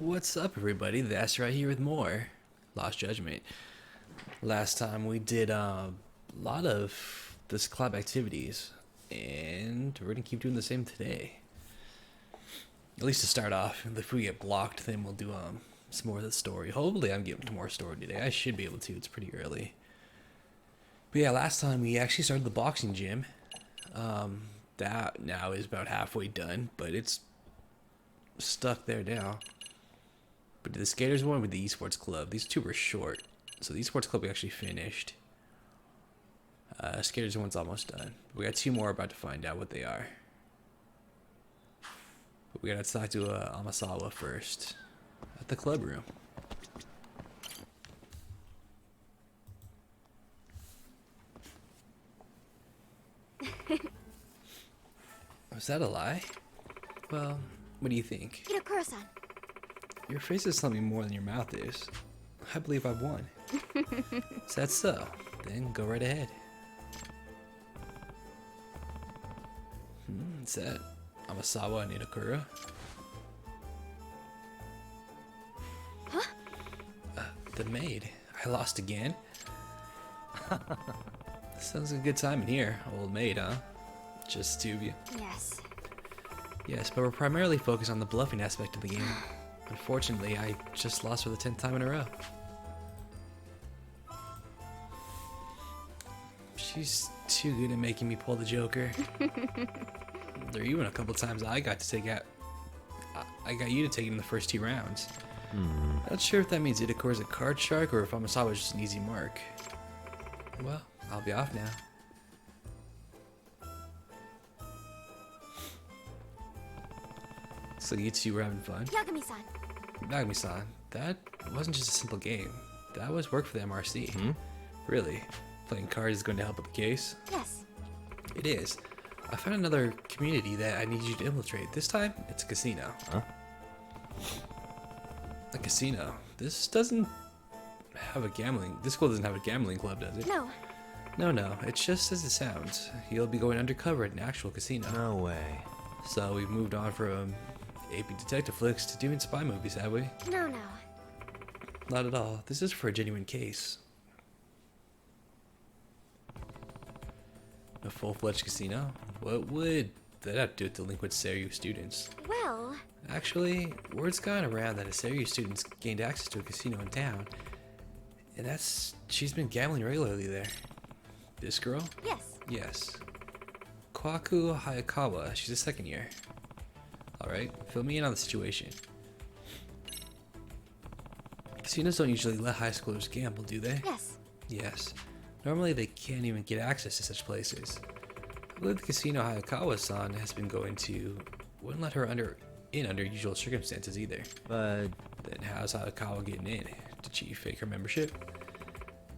What's up, everybody? That's right here with more Lost Judgment. Last time we did a lot of this club activities, and we're gonna keep doing the same today. At least to start off. If we get blocked, then we'll do some more of the story. Hopefully, I'm getting to more story today. I should be able to. It's pretty early. But yeah, last time we actually started the boxing gym. That now is about halfway done, but it's stuck there now. But the skaters one with the esports club, these two were short. So the esports club we actually finished. Skaters one's almost done. We got two more about to find out what they are. But we gotta talk to Amasawa first. At the club room. Was that a lie? Well, what do you think? Hirokuro-san. Your face is telling me more than your mouth is. I believe I've won. Is that so? Then go right ahead. Is that Amasawa and Itakura? Huh? The maid. I lost again? Sounds like a good time in here, old maid, huh? Just two of you. Yes. Yes, but we're primarily focused on the bluffing aspect of the game. Unfortunately, I just lost for the 10th time in a row. She's too good at making me pull the Joker. There are even a couple times I got to take out. I got you to take it in the first 2 rounds. Not sure if that means Itakura's a card shark or if Amasawa's just an easy mark. Well, I'll be off now. So you two were having fun? Yagami-san. Yagami-san, that wasn't just a simple game. That was work for the MRC. Really? Playing cards is going to help with the case? Yes. It is. I found another community that I need you to infiltrate. This time, it's a casino. Huh? A casino? This doesn't have a gambling... This school doesn't have a gambling club, does it? No. No. It's just as it sounds. You'll be going undercover at an actual casino. No way. So we've moved on from AP detective flicks to doing spy movies, have we? No. Not at all. This is for a genuine case. A full-fledged casino? What would that have to do with delinquent Seiryu students? Well, Actually, word's gone around that a Seiryu student's gained access to a casino in town. And she's been gambling regularly there. This girl? yes. Yes. Kwaku Hayakawa, she's a second year. Alright, fill me in on the situation. Casinos don't usually let high schoolers gamble, do they? Yes. Yes. Normally they can't even get access to such places. I believe the casino Hayakawa-san has been going to wouldn't let her in under usual circumstances either. But Then how's Hayakawa getting in? Did she fake her membership?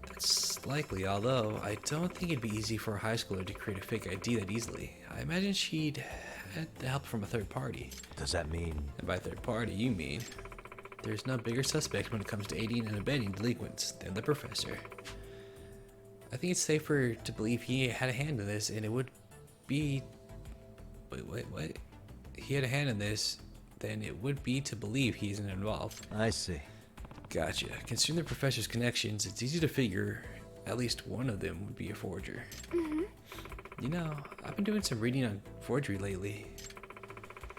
That's likely, although I don't think it'd be easy for a high schooler to create a fake ID that easily. I imagine she'd had help from a third party. does that mean? And by third party, you mean there's no bigger suspect when it comes to aiding and abetting delinquents than the professor. I think it's safer to believe he had a hand in this, and it would be... Wait, what? He had a hand in this, then it would be to believe he isn't involved. I see. Gotcha. Considering the professor's connections, it's easy to figure at least one of them would be a forger. You know, I've been doing some reading on forgery lately.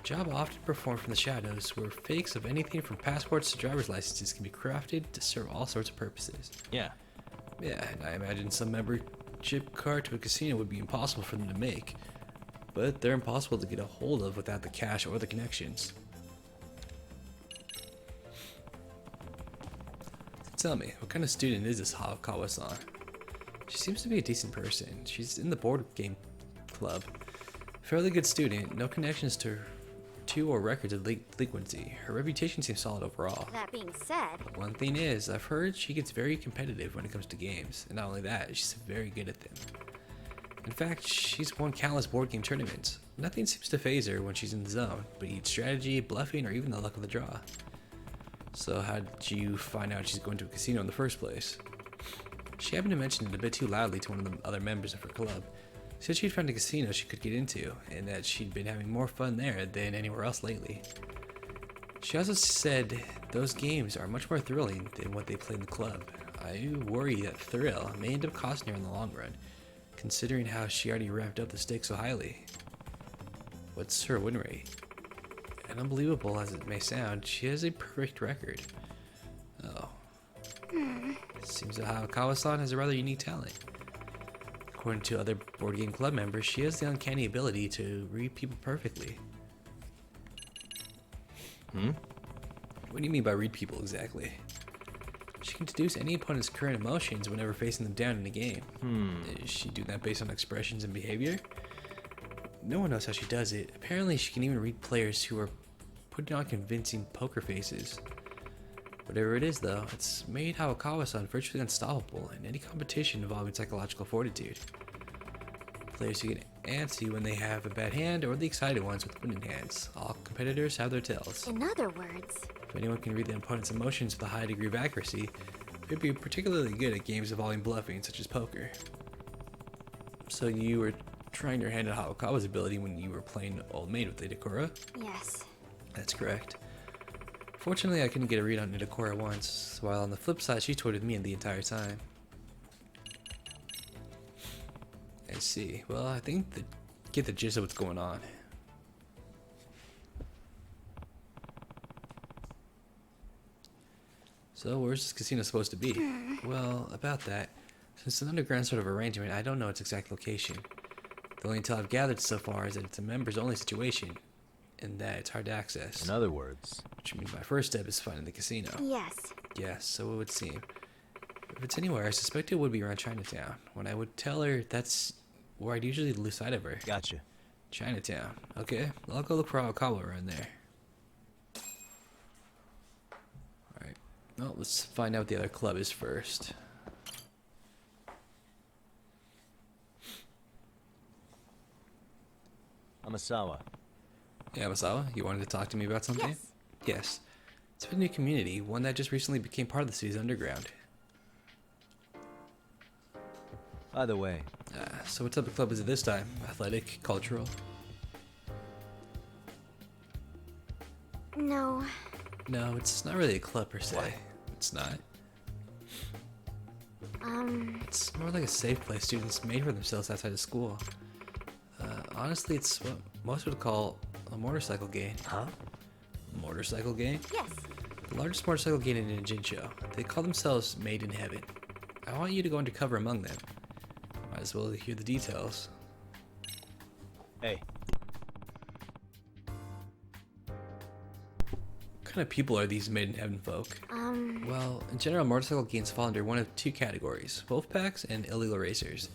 Job often performed from the shadows, where fakes of anything from passports to driver's licenses can be crafted to serve all sorts of purposes. Yeah. Yeah, and I imagine some membership card to a casino would be impossible for them to make, but they're impossible to get a hold of without the cash or the connections. Tell me, what kind of student is this Hayakawa-san? She seems to be a decent person. She's in the board game club. Fairly good student, no connections to or records of delinquency. Her reputation seems solid overall. That being said, One thing is, I've heard she gets very competitive when it comes to games, and not only that, she's very good at them. In fact, she's won countless board game tournaments. Nothing seems to phase her when she's in the zone, but either strategy, bluffing, or even the luck of the draw. So how did you find out she's going to a casino in the first place? She happened to mention it a bit too loudly to one of the other members of her club. Said she'd found a casino she could get into, and that she'd been having more fun there than anywhere else lately. She also said those games are much more thrilling than what they play in the club. I worry that thrill may end up costing her in the long run, considering how she already ramped up the stakes so highly. What's her win rate? And unbelievable as it may sound, she has a perfect record. Oh. Seems that Hayakawa-san has a rather unique talent. According to other board game club members, she has the uncanny ability to read people perfectly. What do you mean by read people exactly? She can deduce any opponent's current emotions whenever facing them down in a game. Is she doing that based on expressions and behavior? No one knows how she does it. Apparently she can even read players who are putting on convincing poker faces. Whatever it is though, it's made Hayakawa-san virtually unstoppable in any competition involving psychological fortitude. Players who get antsy when they have a bad hand, or the excited ones with winning hands. All competitors have their tells. In other words, If anyone can read the opponent's emotions with a high degree of accuracy, they'd be particularly good at games involving bluffing, such as poker. So you were trying your hand at Hayakawa's ability when you were playing Old Maid with Idakura? yes. That's correct. Fortunately, I couldn't get a read on Idakura once, while on the flip side, she toyed with me the entire time. I see. Well, I think get the gist of what's going on. So, where's this casino supposed to be? Well, about that, since it's an underground sort of arrangement, I don't know its exact location. The only intel I've gathered so far is that it's a members-only situation, and that it's hard to access. In other words, Which means my first step is finding the casino. Yes. Yes, so it would seem. If it's anywhere, I suspect it would be around Chinatown. When I would tell her, that's where I'd usually lose sight of her. gotcha. Chinatown. Okay, I'll go look for Hayakawa around there. Alright, well, let's find out what the other club is first. Amasawa. Yeah, Masawa, you wanted to talk to me about something? Yes. Yes. It's a new community, one that just recently became part of the city's underground. By the way, So what type of club is it this time? Athletic? Cultural? No. No, it's not really a club per se. Why? It's not. It's more like a safe place students made for themselves outside of school. Honestly, it's what most would call a motorcycle gang. huh? Motorcycle gang? Yes. The largest motorcycle gang in Jincho. They call themselves Made in Heaven. I want you to go undercover among them. Might as well hear the details. Hey, What kind of people are these Made in Heaven folk? Well, in general, motorcycle gangs fall under one of two categories: wolf packs and illegal racers.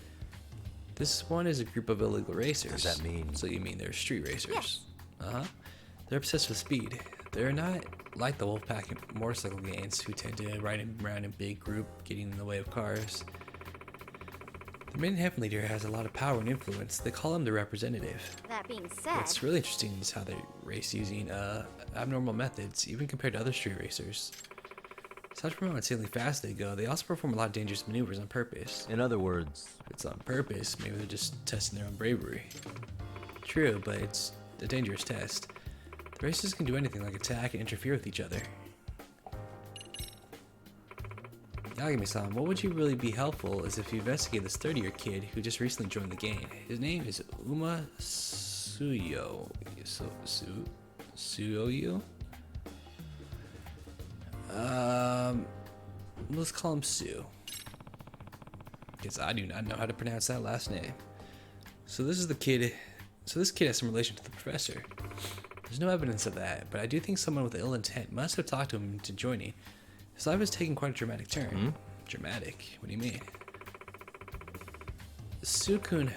This one is a group of illegal racers. Does that mean- So you mean they're street racers? Yes. Uh-huh. They're obsessed with speed. They're not like the wolf pack motorcycle gangs who tend to ride around in big group, getting in the way of cars. The main heaven leader has a lot of power and influence. They call him the representative. That being said, What's really interesting is how they race using abnormal methods, even compared to other street racers. Aside from how insanely fast they go, they also perform a lot of dangerous maneuvers on purpose. in other words, If it's on purpose, maybe they're just testing their own bravery. True, but it's a dangerous test. The racers can do anything like attack and interfere with each other. Yagami-san, what would you really be helpful is if you investigate this 30-year kid who just recently joined the gang. His name is Uma Suyo. Suyo? Let's call him Sue. Because I do not know how to pronounce that last name. So this kid has some relation to the professor. There's no evidence of that, but I do think someone with ill intent must have talked to him into joining. His life is taking quite a dramatic turn. Dramatic? What do you mean? Sukun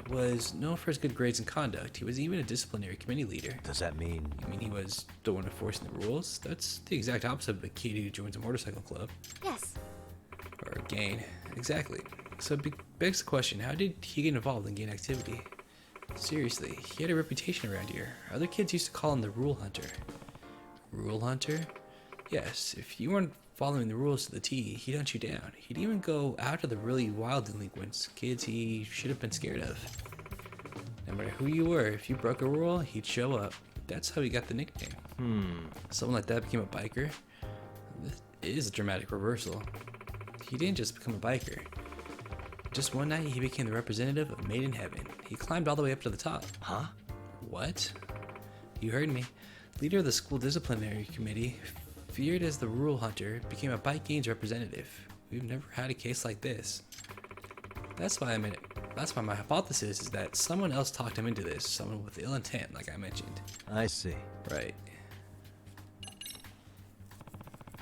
was known for his good grades and conduct. He was even a disciplinary committee leader. does that mean You mean he was the one enforcing the rules? That's the exact opposite of a kid who joins a motorcycle club. yes. Or a gang. Exactly. So it begs the question, how did he get involved in gang activity? Seriously, he had a reputation around here. Other kids used to call him the Rule Hunter. Rule Hunter? Yes, if you weren't following the rules to the T, he'd hunt you down. He'd even go after the really wild delinquents, kids he should have been scared of. No matter who you were, if you broke a rule, he'd show up. That's how he got the nickname. Someone like that became a biker? This is a dramatic reversal. He didn't just become a biker. Just one night, he became the representative of Made in Heaven. He climbed all the way up to the top. Huh? What? You heard me. Leader of the school disciplinary committee, feared as the rule hunter, became a bike gangs representative. We've never had a case like this. That's why my hypothesis is that someone else talked him into this. Someone with ill intent, like I mentioned. I see. Right.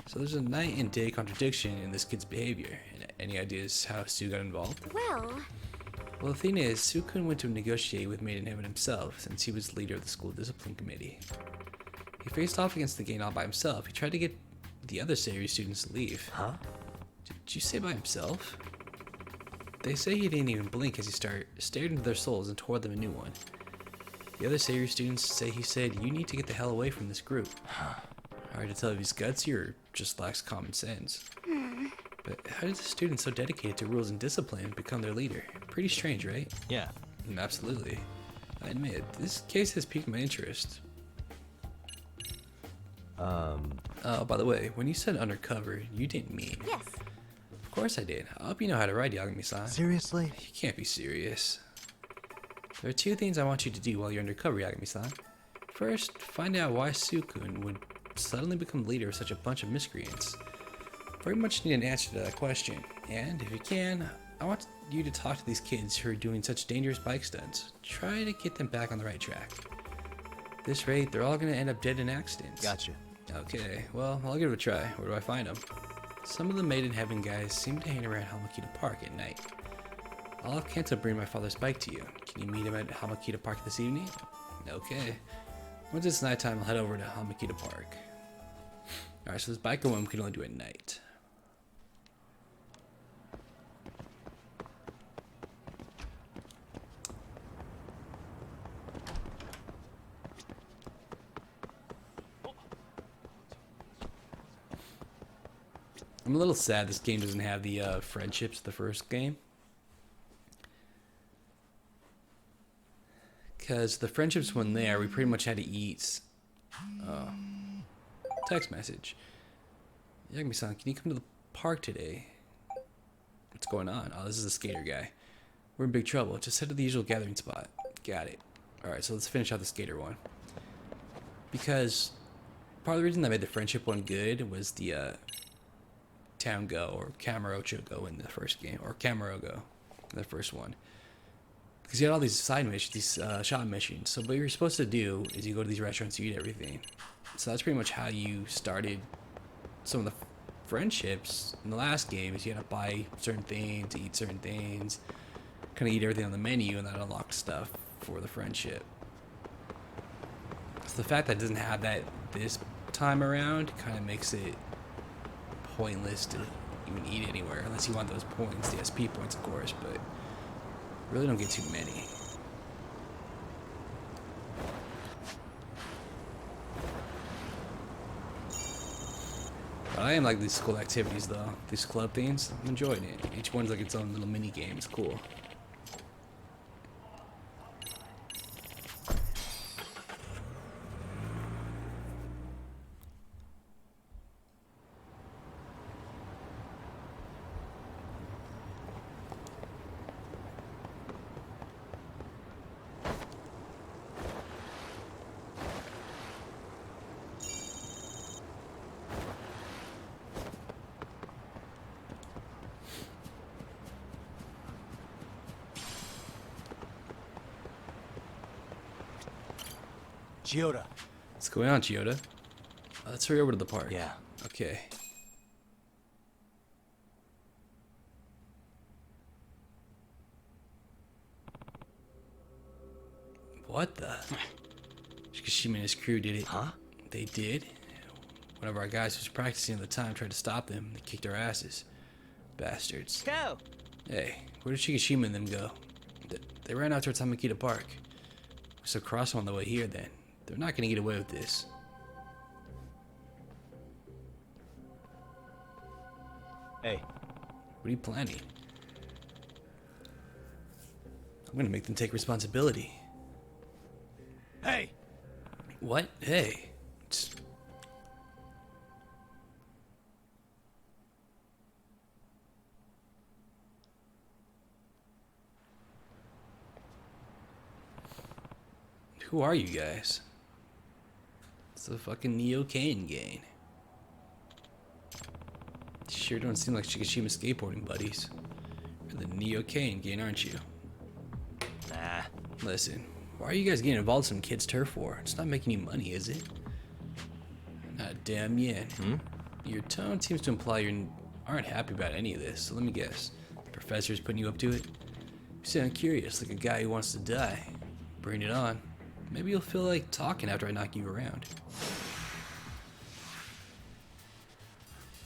So there's a night and day contradiction in this kid's behavior. Any ideas how Sue got involved? Well, Well, the thing is, Sukun went to negotiate with Made in Heaven himself, since he was leader of the school discipline committee. He faced off against the gang all by himself. He tried to get the other Sayuri students to leave. Huh? Did you say by himself? They say he didn't even blink as he stared into their souls and tore them a new one. The other Sayuri students say he said, "You need to get the hell away from this group." Hard to tell if he's gutsy or just lacks common sense. But how did the student so dedicated to rules and discipline become their leader? Pretty strange, right? Yeah. Absolutely. I admit, this case has piqued my interest. Oh, by the way, when you said undercover, you didn't mean. yes. Of course I did. I hope you know how to ride, Yagami-san. Seriously? You can't be serious. There are two things I want you to do while you're undercover, Yagami-san. First, find out why Sukun would suddenly become leader of such a bunch of miscreants. Very much need an answer to that question. And if you can, I want you to talk to these kids who are doing such dangerous bike stunts. Try to get them back on the right track. At this rate, they're all going to end up dead in accidents. Gotcha. Okay, well, I'll give it a try. Where do I find them? Some of the Made in Heaven guys seem to hang around Hamakita Park at night. I'll have Kento bring my father's bike to you. Can you meet him at Hamakita Park this evening? Okay. Once it's nighttime, I'll head over to Hamakita Park. Alright, so this biker one we can only do at night. I'm a little sad this game doesn't have the friendships of the first game. Because the friendships one there, we pretty much had to eat. Text message. Yagami-san, can you come to the park today? What's going on? Oh, this is a skater guy. We're in big trouble. Just head to the usual gathering spot. Got it. Alright, so let's finish out the skater one. Because part of the reason I made the friendship one good was the Town Go or Kamurocho Go in the first game, or Kamurogo in the first one. Because you had all these side missions, these shop missions. So what you're supposed to do is you go to these restaurants, you eat everything. So that's pretty much how you started some of the friendships in the last game. Is you had to buy certain things, eat certain things, kind of eat everything on the menu, and that unlocked stuff for the friendship. So the fact that it doesn't have that this time around kind of makes it pointless to even eat anywhere, unless you want those points, the SP points, of course, but really don't get too many. But I am like these school activities though, these club things. I'm enjoying it. Each one's like its own little mini game. It's cool. Chiyoda. What's going on, Chiyoda? Let's hurry over to the park. Yeah. Okay. What the? Shikishima and his crew did it. Huh? They did? One of our guys who was practicing at the time tried to stop them. They kicked our asses. Bastards. Go. Hey, where did Shikishima and them go? They ran out towards Hamakita Park. We saw cross on the way here then. They're not gonna get away with this. Hey. What are you planning? I'm gonna make them take responsibility. Hey. What? Hey. Just Who are you guys? It's the fucking Neo Kane gang. Sure don't seem like Shikishima skateboarding buddies. You're the Neo Kane gang, aren't you? Nah. Listen, why are you guys getting involved in some kid's turf war? It's not making you money, is it? Not a damn yen. Your tone seems to imply you aren't happy about any of this, so let me guess. The professor's putting you up to it? You sound curious, like a guy who wants to die. Bring it on. Maybe you'll feel like talking after I knock you around.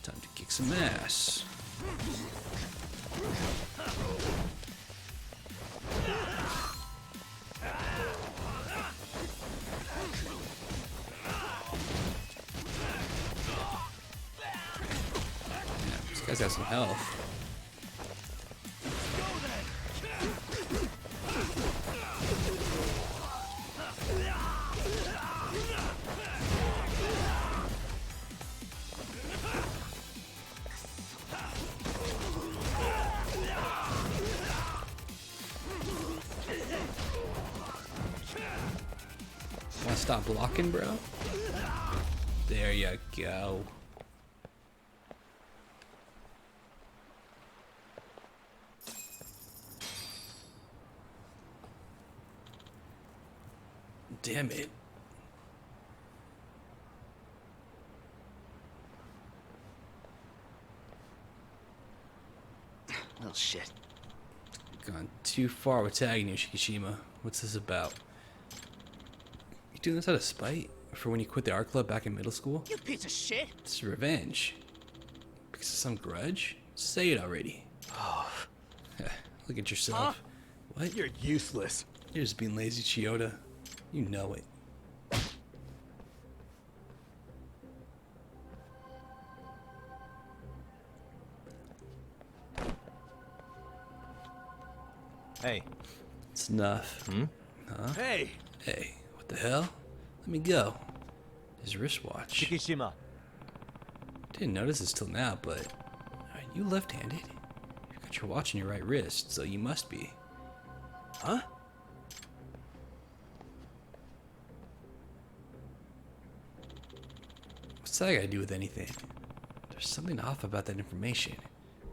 Time to kick some ass. This guy's got some health. Wanna stop blocking, bro? There you go. Damn it. Little shit. Gone too far with tagging you, Shikishima. What's this about? You doing this out of spite? For when you quit the art club back in middle school? You piece of shit. This is revenge. Because of some grudge? Say it already. Oh, Look at yourself. What? you're useless. You're just being lazy, Chiyoda. You know it. Hey. It's enough. Huh? Hey! Hey, what the hell? Let me go. His wristwatch. Shikishima. Didn't notice this till now, but are you left-handed? You've got your watch on your right wrist, so you must be. Huh? What's that got to do with anything? There's something off about that information.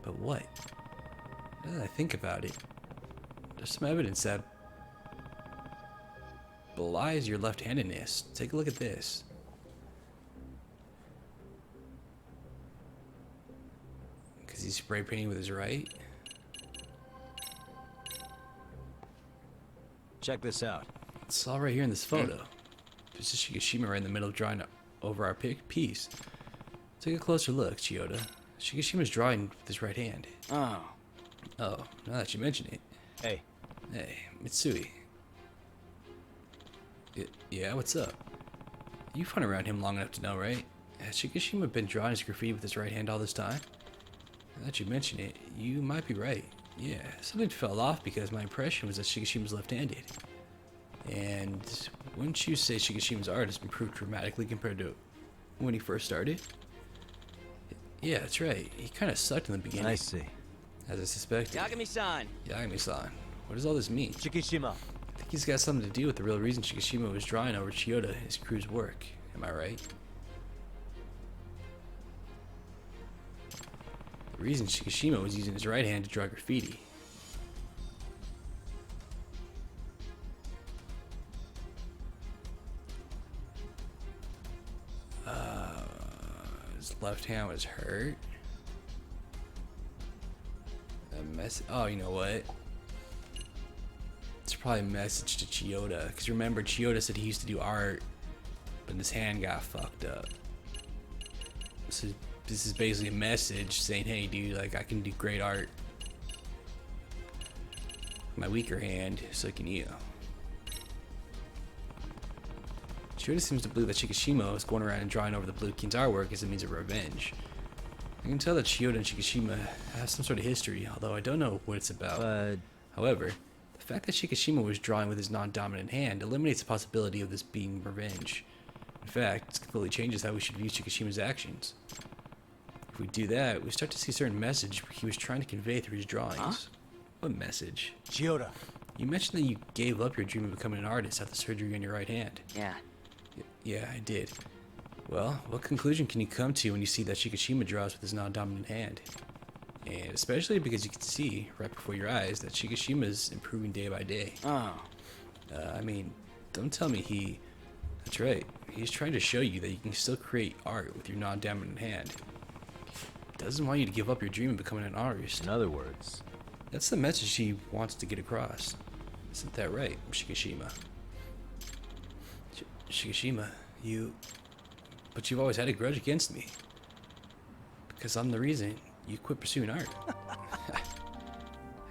But what? Now that I think about it, there's some evidence that belies your left-handedness. Take a look at this. Because he's spray painting with his right. Check this out. It's all right here in this photo. This is Shikishima right in the middle of drawing over our piece. Take a closer look, Chiyoda. Shikishima's drawing with his right hand. Oh. Oh, now that you mention it. Hey. Hey, Mitsui. Yeah, what's up? You've hung around him long enough to know, right? Has Shikishima been drawing his graffiti with his right hand all this time? Now that you mention it, you might be right. Yeah, something fell off because my impression was that Shikishima's left-handed. And wouldn't you say Shikishima's art has improved dramatically compared to when he first started? Yeah, that's right. He kind of sucked in the beginning. I see. As I suspected. Yagami-san. Yagami-san. What does all this mean? Shikishima. I think he's got something to do with the real reason Shikishima was drawing over Chiyoda and his crew's work. Am I right? The reason Shikishima was using his right hand to draw graffiti. His left hand was hurt. Oh, you know what? It's probably a message to Chiyoda. Because remember, Chiyoda said he used to do art, but his hand got fucked up. So this is basically a message saying, hey, dude, like, I can do great art. My weaker hand, so can you. Chiyoda seems to believe that Shikishima is going around and drawing over the Blue King's artwork as a means of revenge. I can tell that Chiyoda and Shikishima have some sort of history, although I don't know what it's about. However, the fact that Shikishima was drawing with his non-dominant hand eliminates the possibility of this being revenge. In fact, it completely changes how we should view Shikishima's actions. If we do that, we start to see a certain message he was trying to convey through his drawings. Huh? What message? Chiyoda. You mentioned that you gave up your dream of becoming an artist after surgery on your right hand. Yeah. Yeah, I did. Well, what conclusion can you come to when you see that Shikishima draws with his non-dominant hand? And especially because you can see, right before your eyes, that Shikishima's improving day by day. Oh. I mean, don't tell me he... That's right. He's trying to show you that you can still create art with your non-dominant hand. He doesn't want you to give up your dream of becoming an artist. In other words, That's the message he wants to get across. Isn't that right, Shikishima? Shikishima, But you've always had a grudge against me. Because I'm the reason you quit pursuing art. I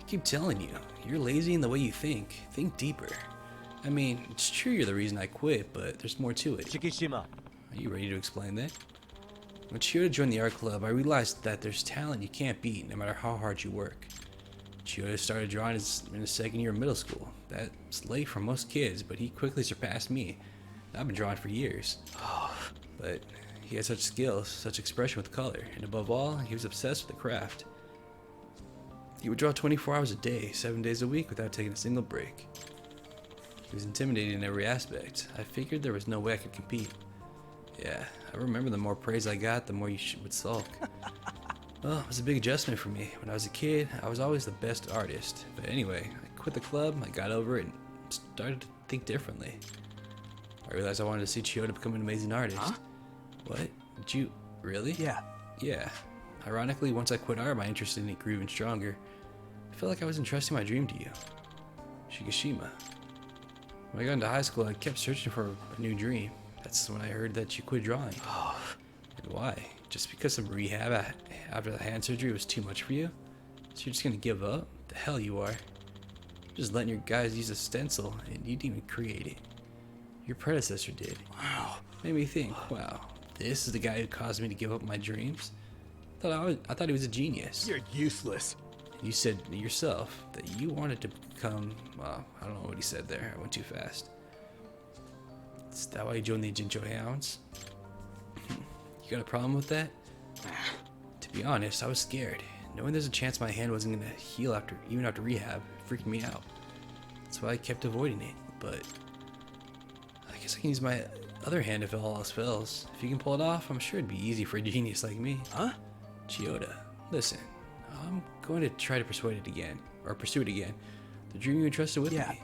keep telling you, you're lazy in the way you think. Think deeper. I mean, it's true you're the reason I quit, but there's more to it. Shikishima. Are you ready to explain that? When Chiyoda joined the art club, I realized that there's talent you can't beat no matter how hard you work. Chiyoda started drawing in his second year of middle school. That's late for most kids, but he quickly surpassed me. I've been drawing for years. But he had such skills, such expression with color, and above all, he was obsessed with the craft. He would draw 24 hours a day, 7 days a week without taking a single break. He was intimidating in every aspect. I figured there was no way I could compete. Yeah, I remember the more praise I got, the more you would sulk. Well, it was a big adjustment for me. When I was a kid, I was always the best artist. But anyway, I quit the club, I got over it, and started to think differently. I realized I wanted to see Chiyoda become an amazing artist. Huh? What? Did you... really? Yeah. Yeah. Ironically, once I quit art, my interest in it grew even stronger. I felt like I was entrusting my dream to you. Shikishima. When I got into high school, I kept searching for a new dream. That's when I heard that you quit drawing. And why? Just because some rehab after the hand surgery was too much for you? So you're just gonna give up? The hell you are. You're just letting your guys use a stencil, and you didn't even create it. Your predecessor did. Wow. Made me think, wow, this is the guy who caused me to give up my dreams? I thought he was a genius. You're useless. You said yourself that you wanted to become, well, I don't know what he said there. I went too fast. Is that why you joined the Jincho Hounds? You got a problem with that? To be honest, I was scared. Knowing there's a chance my hand wasn't gonna heal even after rehab, it freaked me out. That's why I kept avoiding it, but I guess I can use my other hand if all else fails. If you can pull it off, I'm sure it'd be easy for a genius like me. Huh? Chiyoda, listen, I'm going to try to pursue it again. The dream you entrusted with Yeah. me.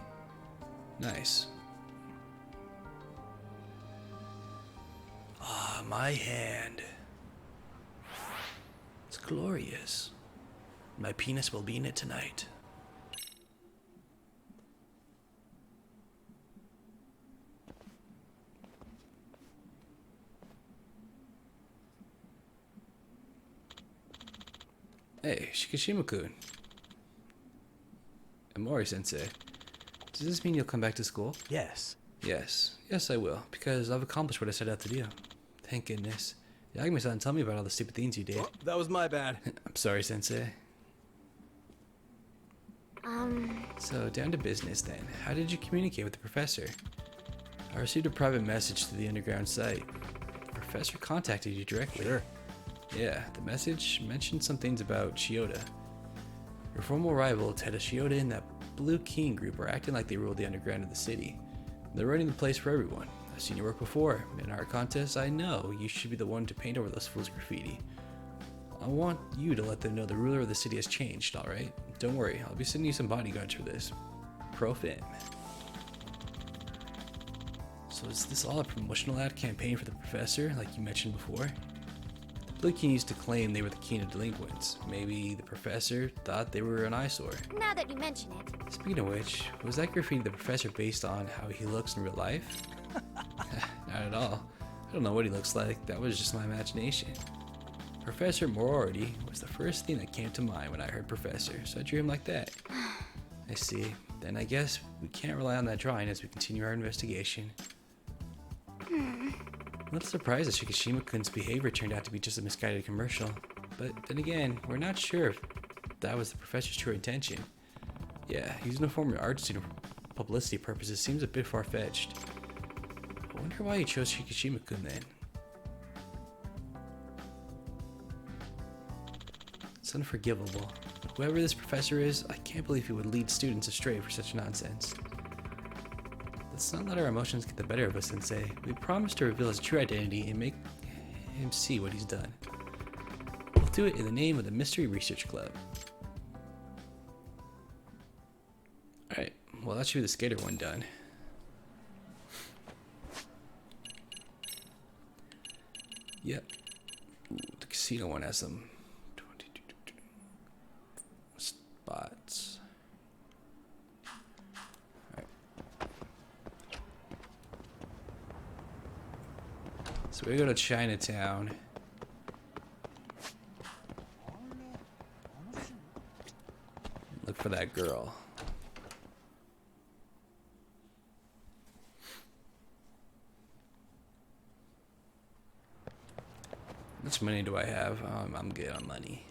Nice. Ah, my hand. It's glorious. My penis will be in it tonight. Hey, Shikishima-kun. Amori-sensei. Does this mean you'll come back to school? Yes. Yes. Yes, I will, because I've accomplished what I set out to do. Thank goodness. Yagami-san, tell me about all the stupid things you did. Oh, that was my bad. I'm sorry, Sensei. So, down to business then. How did you communicate with the professor? I received a private message to the underground site. The professor contacted you directly. Sure. Yeah, the message mentioned some things about Chiyoda. Your former rival, Teda Chiyoda, and that Blue King group are acting like they ruled the underground of the city. They're running the place for everyone. I've seen your work before. In art contests, I know you should be the one to paint over those fools' graffiti. I want you to let them know the ruler of the city has changed, alright? Don't worry, I'll be sending you some bodyguards for this. Profim. So is this all a promotional ad campaign for the professor, like you mentioned before? The Blue King used to claim they were the king of delinquents. Maybe the professor thought they were an eyesore. Now that you mention it. Speaking of which, was that graffiti the professor based on how he looks in real life? Not at all. I don't know what he looks like. That was just my imagination. Professor Moriarty was the first thing that came to mind when I heard professor, so I drew him like that. I see. Then I guess we can't rely on that drawing as we continue our investigation. I'm not surprised that Shikishima-kun's behavior turned out to be just a misguided commercial. But then again, we're not sure if that was the professor's true intention. Yeah, using a former art student for publicity purposes seems a bit far-fetched. I wonder why he chose Shikishima-kun then. It's unforgivable. Whoever this professor is, I can't believe he would lead students astray for such nonsense. Let's not let our emotions get the better of us, Sensei. We promise to reveal his true identity and make him see what he's done. We'll do it in the name of the Mystery Research Club. Alright, well that should be the skater one done. Yep. Ooh, the casino one has some spots. Alright. So we go to Chinatown. Look for that girl. How much money do I have? I'm good on money.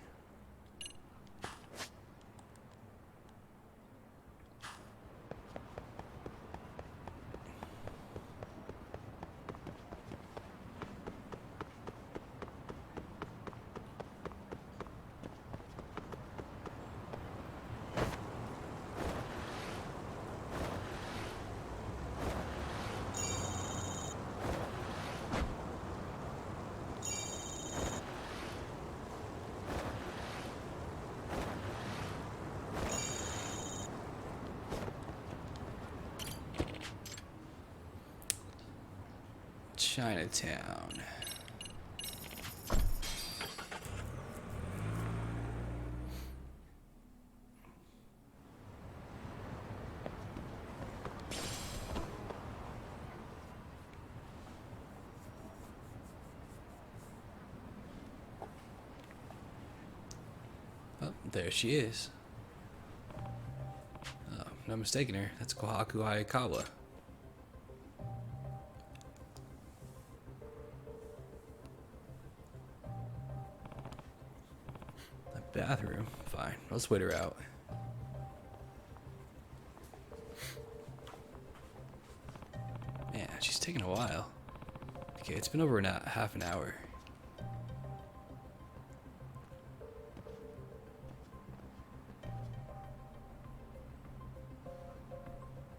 Chinatown. Oh, there she is. Oh, no mistaking her. That's Kohaku Hayakawa. Bathroom. Fine. Let's wait her out. Man, she's taking a while. Okay, it's been over half an hour.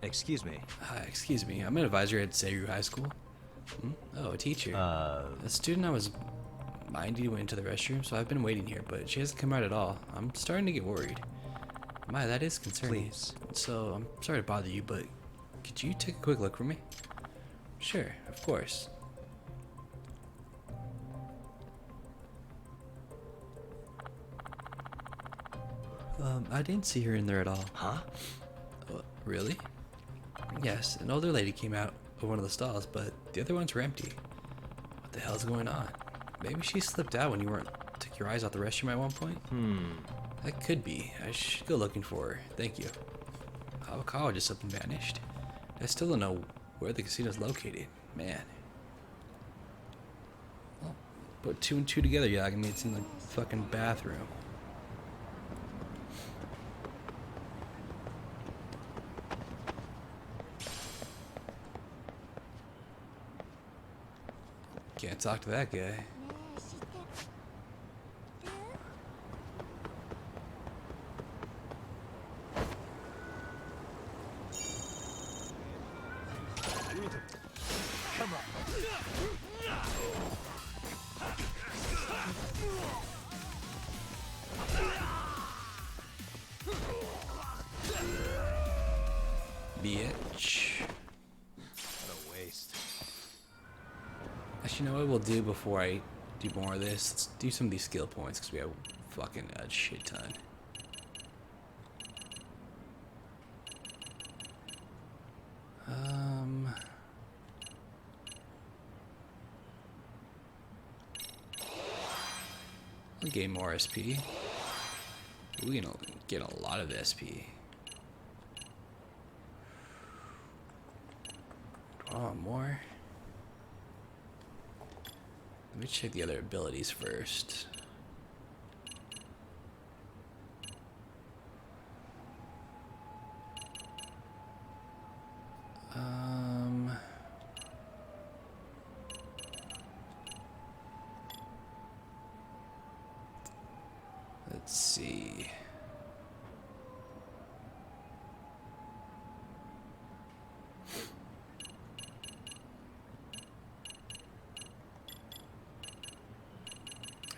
Excuse me. Hi, excuse me. I'm an advisor at Seiru High School. Oh, a teacher. A student I was minding went into the restroom, so I've been waiting here, but she hasn't come out at all. I'm starting to get worried. My, that is concerning. Please. So, I'm sorry to bother you, but could you take a quick look for me? Sure, of course. I didn't see her in there at all. Huh? Really? Yes, an older lady came out of one of the stalls, but the other ones were empty. What the hell's going on? Maybe she slipped out when you took your eyes off the restroom at one point? That could be. I should go looking for her. Thank you. Hayakawa just up and vanished. I still don't know where the casino's located. Man. Well, put two and two together, Yagami. It's in the fucking bathroom. Can't talk to that guy. Come on. Bitch. What a waste. Actually, you know what we'll do before I do more of this? Let's do some of these skill points because we have fucking a shit ton. I'll gain more SP. We can get a lot of SP. Oh, more. Let me check the other abilities first. Let's Let's see.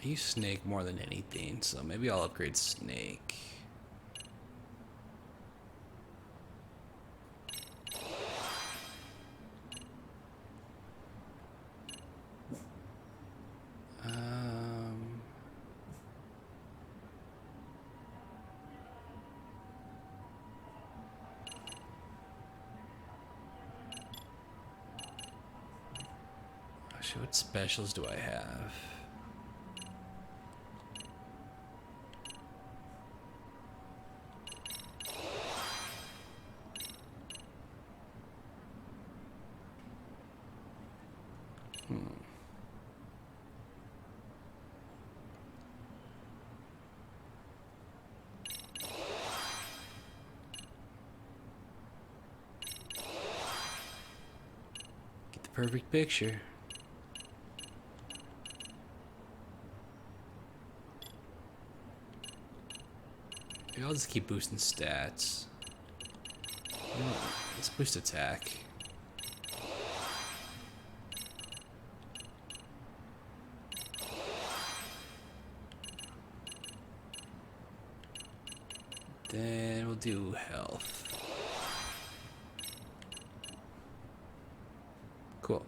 I use Snake more than anything, so maybe I'll upgrade Snake. Actually, what specials do I have? Get the perfect picture. Maybe I'll just keep boosting stats. You know what? Let's boost attack. Then we'll do health. Cool.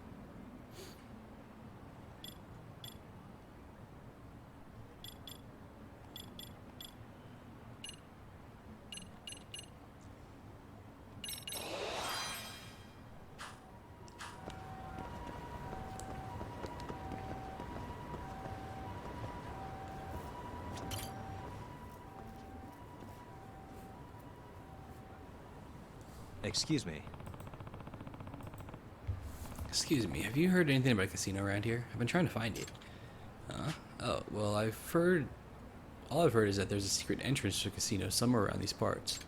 Excuse me. Excuse me, have you heard anything about a casino around here? I've been trying to find it. Oh, well, I've heard... All I've heard is that there's a secret entrance to a casino somewhere around these parts.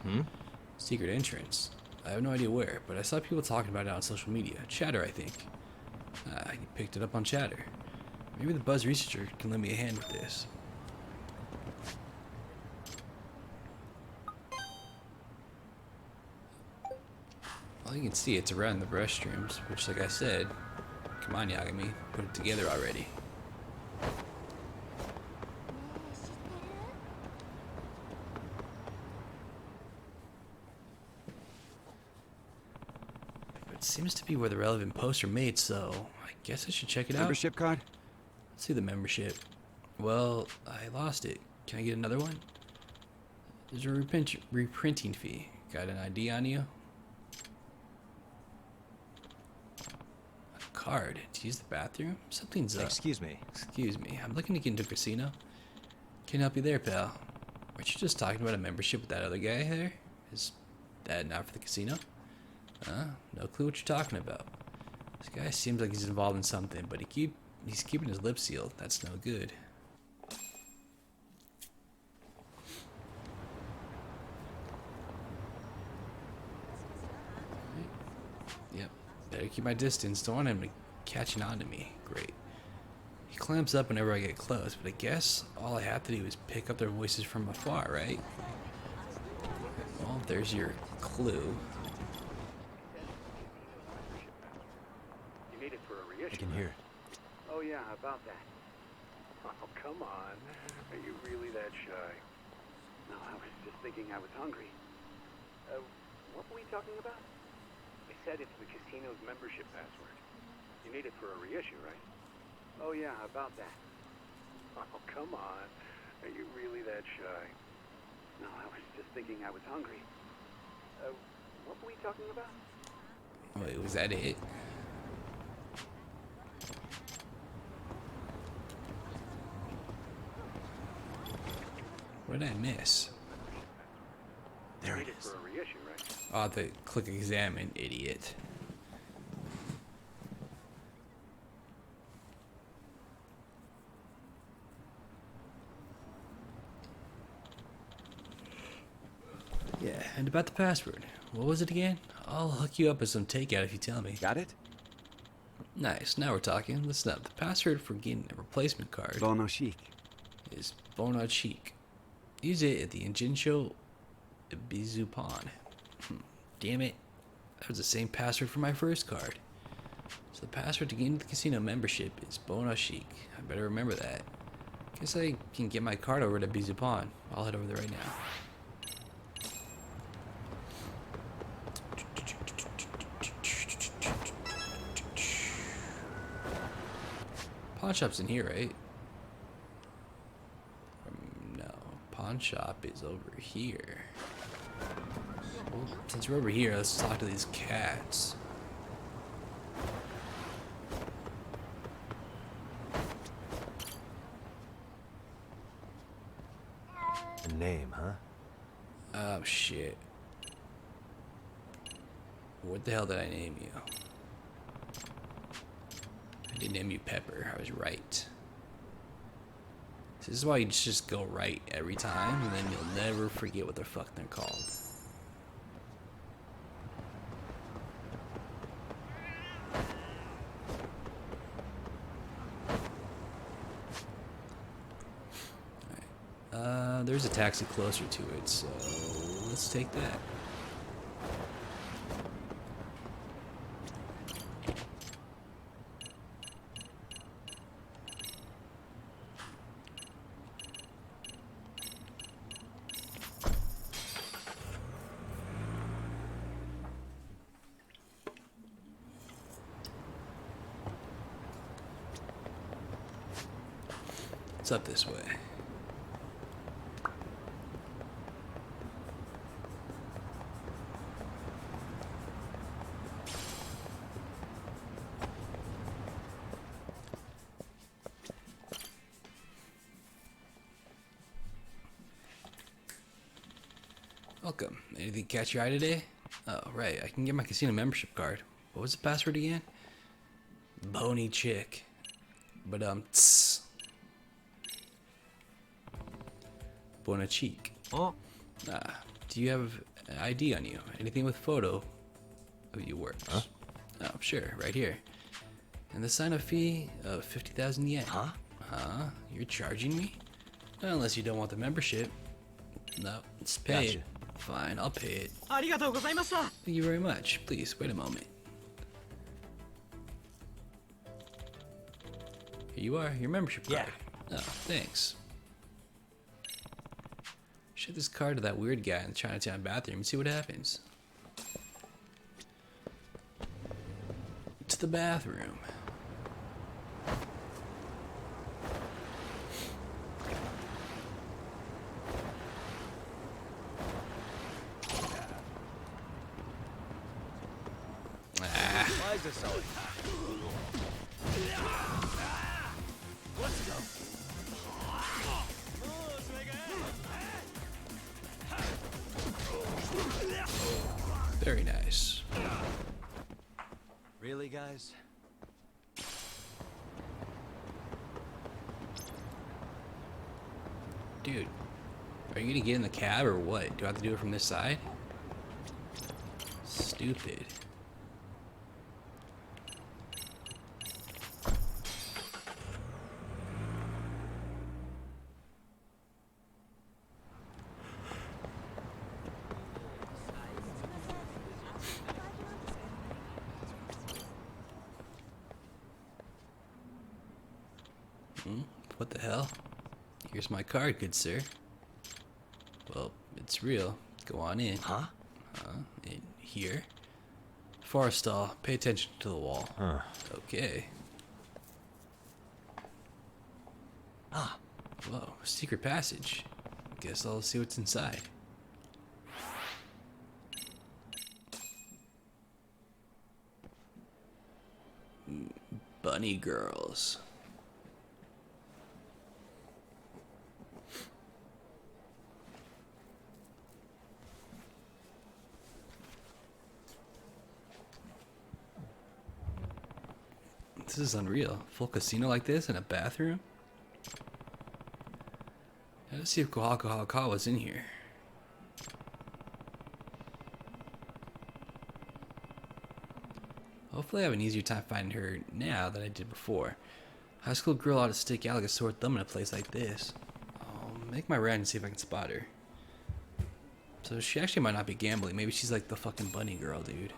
Secret entrance? I have no idea where, but I saw people talking about it on social media. Chatter, I think. I picked it up on Chatter. Maybe the Buzz researcher can lend me a hand with this. Well, you can see it's around the restrooms, which, like I said, come on, Yagami, put it together already. It seems to be where the relevant posts are made, so I guess I should check it out. Membership card? Let's see the membership. Well, I lost it. Can I get another one? There's a reprinting fee. Got an ID on you? A card to use the bathroom? Something's up. Excuse me. Excuse me. I'm looking to get into a casino. Can't help you there, pal. Weren't you just talking about a membership with that other guy there? Is that not for the casino? No clue what you're talking about. This guy seems like he's involved in something, but he's keeping his lips sealed. That's no good. Yep. Better keep my distance. Don't want him to catching on to me. Great. He clamps up whenever I get close, but I guess all I have to do is pick up their voices from afar, right? Well, there's your clue. I can hear. Oh yeah, how about that? Oh, come on. Are you really that shy? No, I was just thinking I was hungry. What were we talking about? I said it's the casino's membership password. You need it for a reissue, right? Oh yeah, how about that? Oh, come on. Are you really that shy? No, I was just thinking I was hungry. What were we talking about? Wait, was that it? What did I miss? There You it need it is. for a reissue, right? I'll have to click examine, idiot. Yeah, and about the password. What was it again? I'll hook you up with some takeout if you tell me. Got it? Nice, now we're talking. Listen up. The password for getting a replacement card Bono chic. is Bona Chic. Use it at the Injinsho Bizupan. Damn it. That was the same password for my first card. So the password to gain the casino membership is Bona Chic. I better remember that. Guess I can get my card over to Bizupan. I'll head over there right now. Pawn shop's in here, right? No, pawn shop is over here. Well, since we're over here, let's talk to these cats. A name, huh? Oh shit. What the hell did I name you? I did name you Pepper. I was right. This is why you just go right every time, and then you'll never forget what the fuck they're called. Alright. There's a taxi closer to it, so let's take that. It's up this way. Welcome. Anything catch your eye today? Oh, right. I can get my casino membership card. What was the password again? Bony chick. But, tss. Bona cheek. Oh, Do you have an ID on you? Anything with photo of you works? Huh? Oh, sure. Right here. And the sign-up fee of 50,000 yen. huh? Huh? You're charging me? Unless you don't want the membership. No, it's paid. Gotcha. Fine, I'll pay it. ありがとうございました。 Thank you very much. Please, wait a moment. Here you are, your membership card. Oh, thanks. Show this card to that weird guy in the Chinatown bathroom and see what happens. To the bathroom. Why is this so? Very nice. Really, guys? Dude, are you gonna get in the cab or what? Do I have to do it from this side? Stupid. What the hell? Here's my card, good sir. Well, it's real. Go on in. Huh? In here. Forrestal, pay attention to the wall. Huh. Okay. Ah, Whoa, secret passage. Guess I'll see what's inside. Bunny girls. This is unreal. Full casino like this in a bathroom? Let's see if Kohaku was in here. Hopefully I have an easier time finding her now than I did before. High school girl ought to stick out like a sore thumb in a place like this. Oh make my round and see if I can spot her. So she actually might not be gambling. Maybe she's like the fucking bunny girl, dude.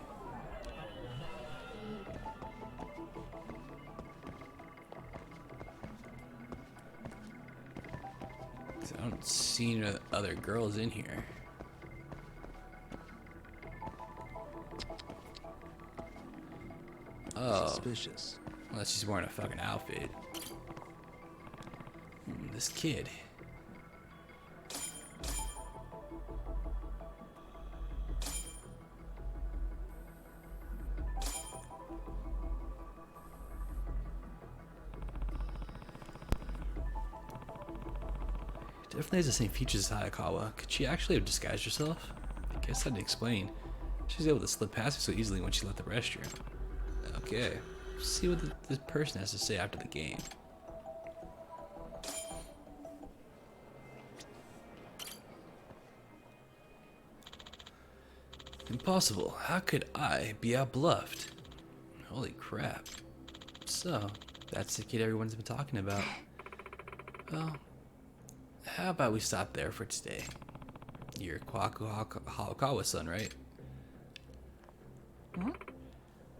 I don't see any other girls in here. Oh, Suspicious. unless she's wearing a fucking outfit. This kid. Definitely has the same features as Hayakawa. Could she actually have disguised herself? I guess that'd explain. She was able to slip past me so easily when she left the restroom. Okay, let's see what this person has to say after the game. Impossible. How could I be outbluffed? Holy crap. So, that's the kid everyone's been talking about. Well, how about we stop there for today? You're Kwaku Hayakawa's son, right? Hmm?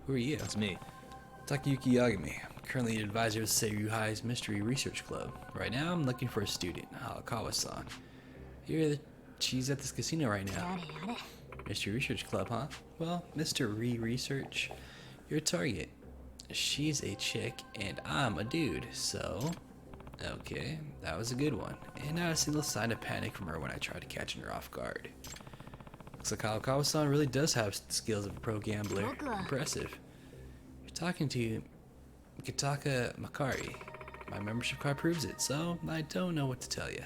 Who are you? That's me. Takayuki Yagami. I'm currently the advisor of Seiyu High's Mystery Research Club. Right now, I'm looking for a student, Hayakawa-san. She's at this casino right now. Mystery Research Club, huh? Well, Mr. Research, you're a target. She's a chick, and I'm a dude, so... Okay, that was a good one. And not a single sign of panic from her when I tried to catch her off guard. Looks like Hayakawa-san really does have the skills of a pro gambler. Impressive. You're talking to Kitaka Makari. My membership card proves it, so I don't know what to tell you.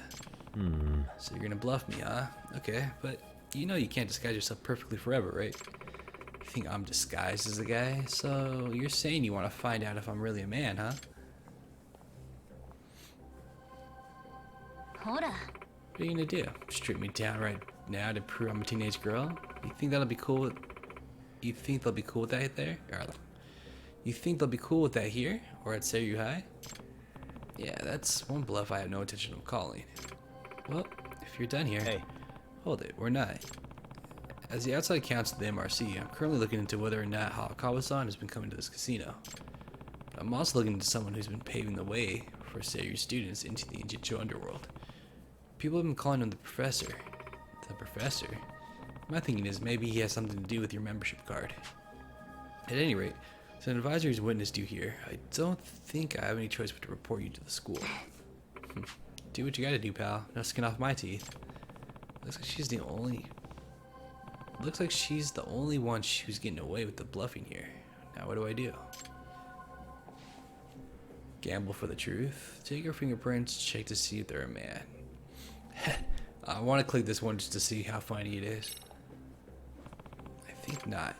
So you're gonna bluff me, huh? Okay, but you know you can't disguise yourself perfectly forever, right? You think I'm disguised as a guy? So you're saying you want to find out if I'm really a man, huh? What are you gonna do? Strip me down right now to prove I'm a teenage girl? You think that'll be cool with... You think they'll be cool with that there? Or you think they'll be cool with that here? Or at Seiyu High? Yeah, that's one bluff I have no intention of calling. Well, if you're done here... Hey. Hold it, we're not. As the outside counsel of the MRC, I'm currently looking into whether or not Hayakawa-san has been coming to this casino. But I'm also looking into someone who's been paving the way for Seiyu students into the Injitsu underworld. People have been calling him the Professor. The Professor? My thinking is maybe he has something to do with your membership card. At any rate, as an advisor who's witnessed you here, I don't think I have any choice but to report you to the school. Do what you gotta do, pal. No skin off my teeth. Looks like she's the only one who's getting away with the bluffing here. Now what do I do? Gamble for the truth. Take her fingerprints, check to see if they're a man. I want to click this one just to see how funny it is. I think not.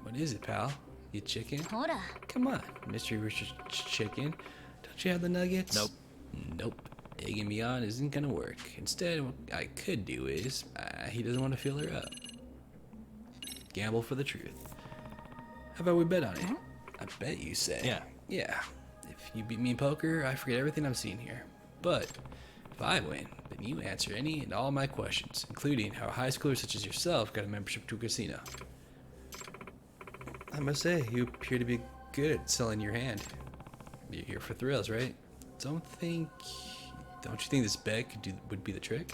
What is it, pal? You chicken? Come on, Mystery Research Chicken. Don't you have the nuggets? Nope. Nope. Egging me on isn't gonna work. Instead, what I could do is, he doesn't want to fill her up. Gamble for the truth. How about we bet on it? I bet you say. Yeah. Yeah. If you beat me in poker, I forget everything I'm seeing here. But if I win, then you answer any and all my questions, including how high schoolers such as yourself got a membership to a casino. I must say, you appear to be good at selling your hand. You're here for thrills, right? Don't you think this bet would be the trick?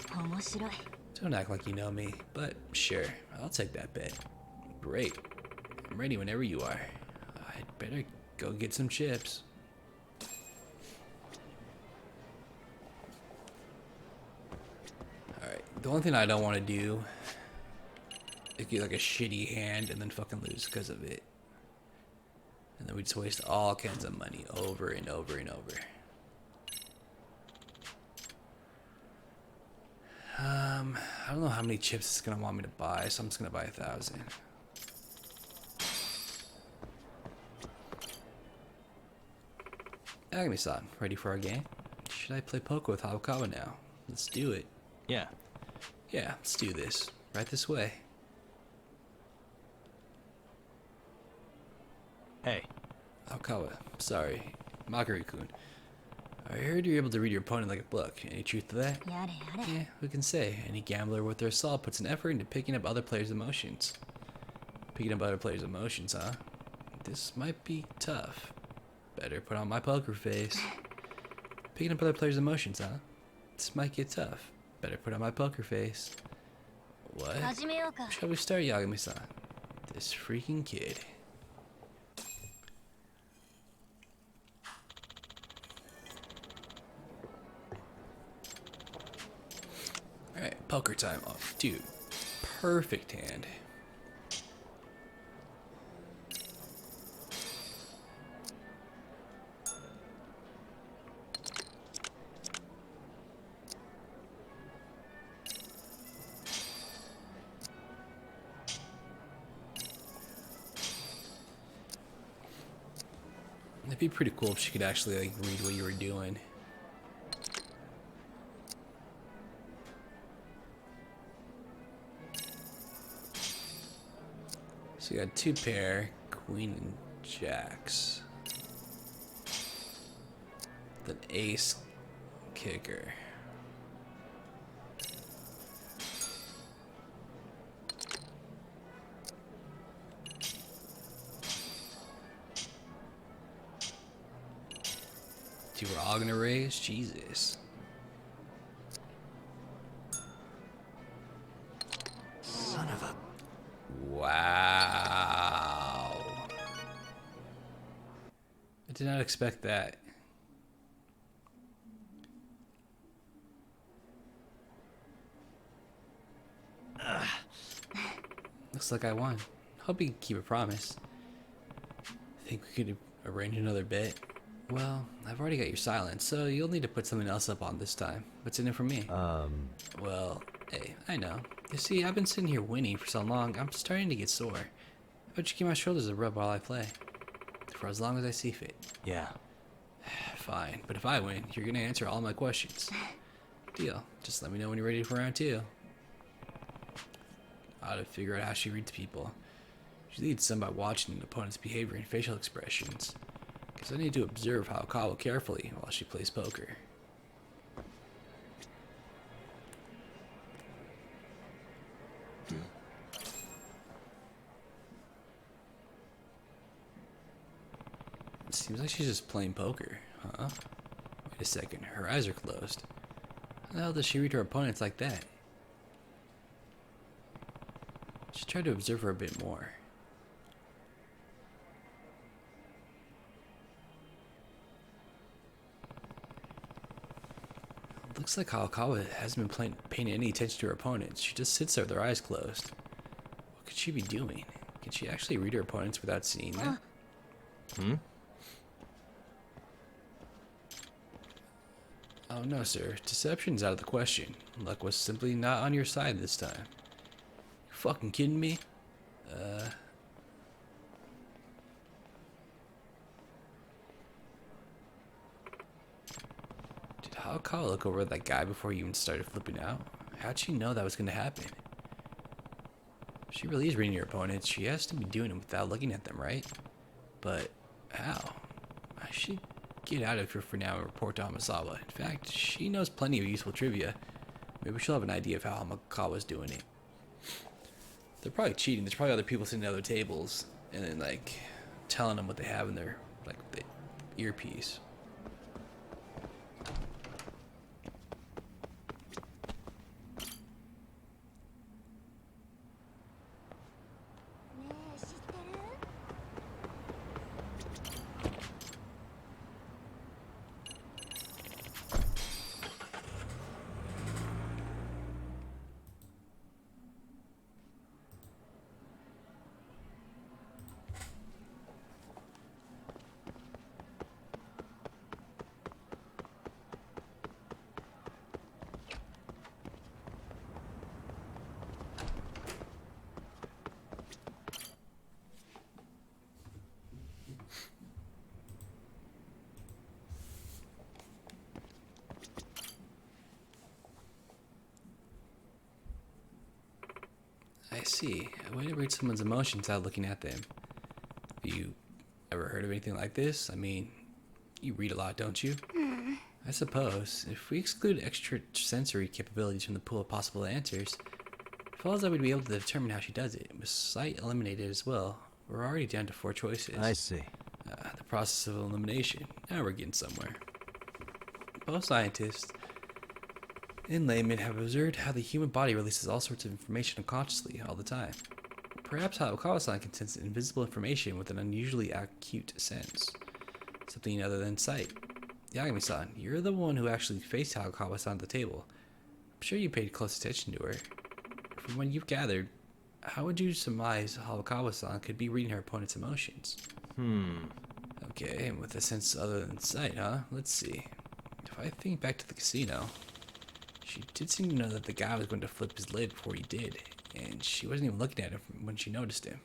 Don't act like you know me, but sure, I'll take that bet. Great. I'm ready whenever you are. I'd better go get some chips. Alright, the only thing I don't want to do is get like a shitty hand and then fucking lose because of it. And then we just waste all kinds of money over and over and over. I don't know how many chips it's gonna want me to buy, so I'm just gonna buy 1,000. Agami-san, ready for our game? Should I play poker with Hayakawa now? Let's do it. Yeah. Yeah, let's do this. Right this way. Hey. Hayakawa, sorry. Makari-kun. I heard you're able to read your opponent like a book. Any truth to that? やれやれ Yeah, who can say? Any gambler worth their salt puts an effort into picking up other players' emotions. Picking up other players' emotions, huh? This might be tough. Better put on my poker face. Picking up other players' emotions, huh? This might get tough. Better put on my poker face. What? 始めようか Shall we start, Yagami-san? This freaking kid. Alright, poker time off. Dude, perfect hand. It'd be pretty cool if she could actually like read what you were doing. So you got two pair, queen and jacks. Then ace kicker. Two were all gonna raise? Jesus. Son of a... Wow. I did not expect that. Looks like I won. Hope you can keep a promise. Think we could arrange another bet? Well, I've already got your silence, so you'll need to put something else up on this time. What's in it for me? Well, hey, I know. You see, I've been sitting here winning for so long, I'm starting to get sore. How about you keep my shoulders a rub while I play? For as long as I see fit. Yeah. Fine, but if I win, you're gonna answer all my questions. Deal. Just let me know when you're ready for round two. I ought to figure out how she reads people. She leads some by watching an opponent's behavior and facial expressions. Because I need to observe how Kawa carefully while she plays poker. It seems like she's just playing poker, huh? Wait a second, her eyes are closed. How the hell does she read her opponents like that? Should try to observe her a bit more. Looks like Hayakawa hasn't been paying any attention to her opponents. She just sits there with her eyes closed. What could she be doing? Can she actually read her opponents without seeing them? Oh no, sir. Deception's out of the question. Luck was simply not on your side this time. You fucking kidding me? Did Hayakawa look over at that guy before he even started flipping out? How'd she know that was gonna happen? If she really is reading your opponents, she has to be doing it without looking at them, right? But how? I should get out of here for now and report to Hamasawa. In fact, she knows plenty of useful trivia. Maybe she'll have an idea of how Hamakawa's doing it. They're probably cheating. There's probably other people sitting at other tables and then like telling them what they have in their like the earpiece. I see. A way to read someone's emotions without looking at them. Have you ever heard of anything like this? I mean, you read a lot, don't you? I suppose, if we exclude extrasensory capabilities from the pool of possible answers, it follows that we'd be able to determine how she does it. With sight eliminated as well, we're already down to 4 choices. I see. The process of elimination. Now we're getting somewhere. Both scientists and laymen have observed how the human body releases all sorts of information unconsciously all the time. Perhaps Hayakawa-san can sense invisible information with an unusually acute sense. Something other than sight. Yagami-san, you're the one who actually faced Hayakawa-san at the table. I'm sure you paid close attention to her. From what you've gathered, how would you surmise Hayakawa-san could be reading her opponent's emotions? Okay, and with a sense other than sight, huh? Let's see. If I think back to the casino, she did seem to know that the guy was going to flip his lid before he did, and she wasn't even looking at him when she noticed him.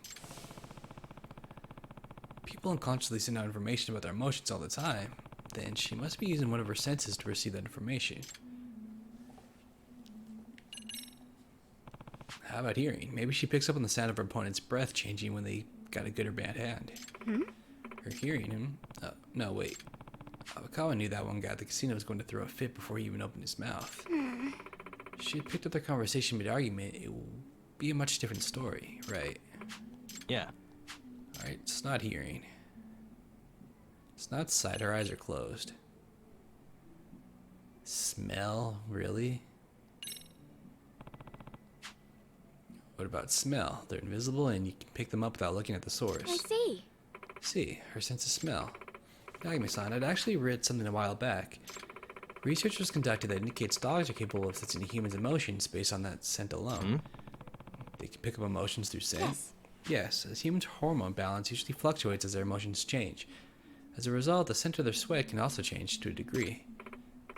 People unconsciously send out information about their emotions all the time. Then she must be using one of her senses to receive that information. How about hearing? Maybe she picks up on the sound of her opponent's breath changing when they got a good or bad hand. Her hearing him? Oh, no, wait. Awakawa knew that one guy at the casino was going to throw a fit before he even opened his mouth. If she had picked up their conversation mid-argument, it would be a much different story, right? Yeah. Alright, it's not hearing. It's not sight, her eyes are closed. Smell, really? What about smell? They're invisible and you can pick them up without looking at the source. I see. See, her sense of smell. Yagami-san, I'd actually read something a while back. Researchers conducted that indicates dogs are capable of sensing humans' emotions based on that scent alone. They can pick up emotions through scent? Yes. Yes, as humans' hormone balance usually fluctuates as their emotions change. As a result, the scent of their sweat can also change to a degree.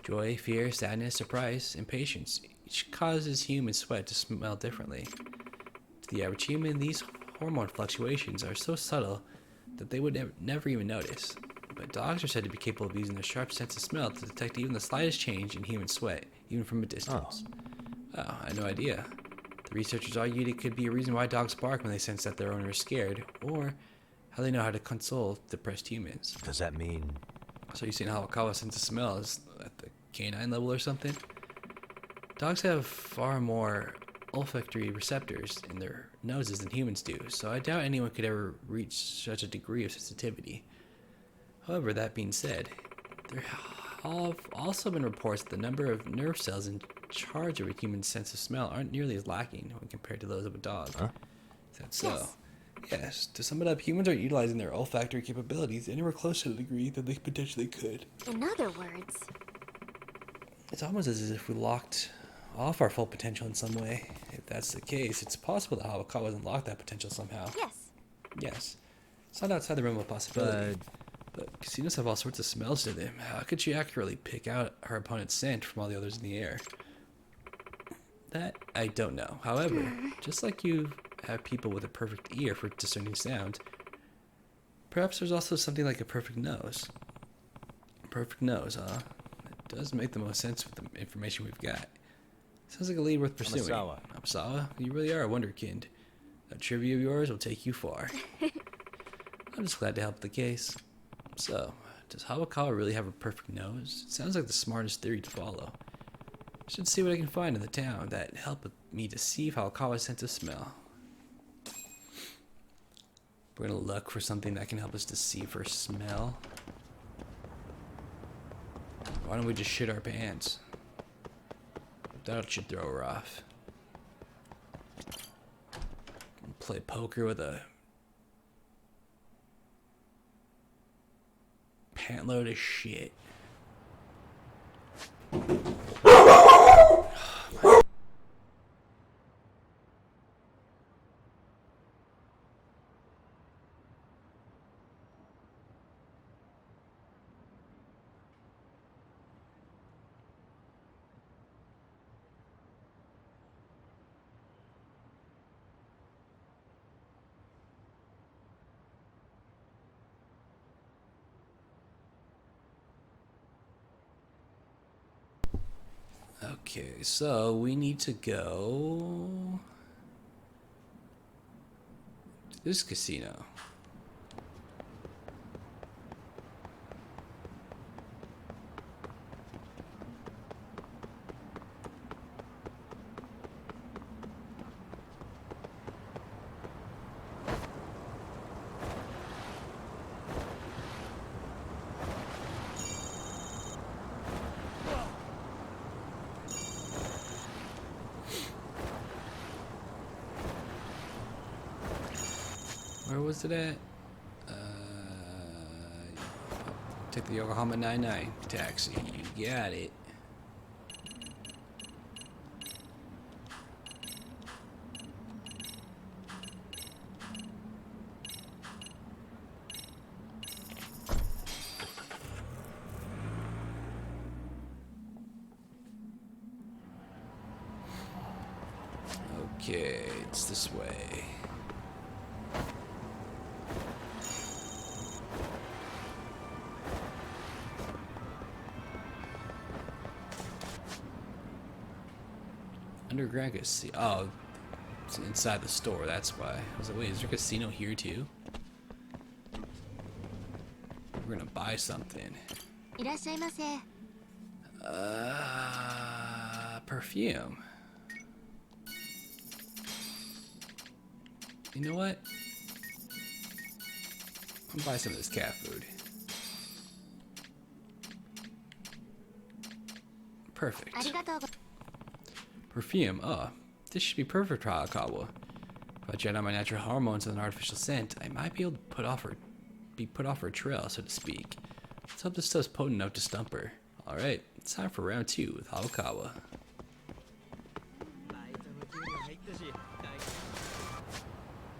Joy, fear, sadness, surprise, impatience, each causes human sweat to smell differently. To the average human, these hormone fluctuations are so subtle that they would never even notice. But dogs are said to be capable of using their sharp sense of smell to detect even the slightest change in human sweat, even from a distance. Oh, I had no idea. The researchers argued it could be a reason why dogs bark when they sense that their owner is scared, or how they know how to console depressed humans. Does that mean... So you're saying Hayakawa's sense of smell is at the canine level or something? Dogs have far more olfactory receptors in their noses than humans do, so I doubt anyone could ever reach such a degree of sensitivity. However, that being said, there have also been reports that the number of nerve cells in charge of a human's sense of smell aren't nearly as lacking when compared to those of a dog. Is that so? Yes. Yes, to sum it up, humans aren't utilizing their olfactory capabilities anywhere close to the degree that they potentially could. In other words, It's almost as if we locked off our full potential in some way. If that's the case, it's possible that Hayakawa has unlocked that potential somehow. yes. Yes. It's not outside the realm of possibility. But casinos have all sorts of smells to them. How could she accurately pick out her opponent's scent from all the others in the air? That I don't know. However, just like you have people with a perfect ear for discerning sound, perhaps there's also something like a perfect nose. Perfect nose, huh? It does make the most sense with the information we've got. Sounds like a lead worth pursuing. Amasawa. Amasawa, you really are a wonderkind. That trivia of yours will take you far. I'm just glad to help the case. So, does Hayakawa really have a perfect nose? It sounds like the smartest theory to follow. I should see what I can find in the town that help me deceive Hayakawa's sense of smell. We're gonna look for something that can help us deceive her smell. Why don't we just shit our pants? That should throw her off. Play poker with a pantload of shit. Okay, so we need to go to this casino. was it at? Take the Yokohama 99 taxi. You got it. Okay, it's this way. Underground casino. Oh, it's inside the store. That's why. I was like, wait, is there a casino here too? We're gonna buy something. いらっしゃいませ。Perfume. You know what? I'll buy some of this cat food. Perfect. ありがとうご Perfume. Oh, this should be perfect for Hayakawa. If I jet out my natural hormones with an artificial scent, I might be able to be put off her trail, so to speak. Let's hope this stuff's potent enough to stump her. Alright, it's time for round 2 with Hayakawa.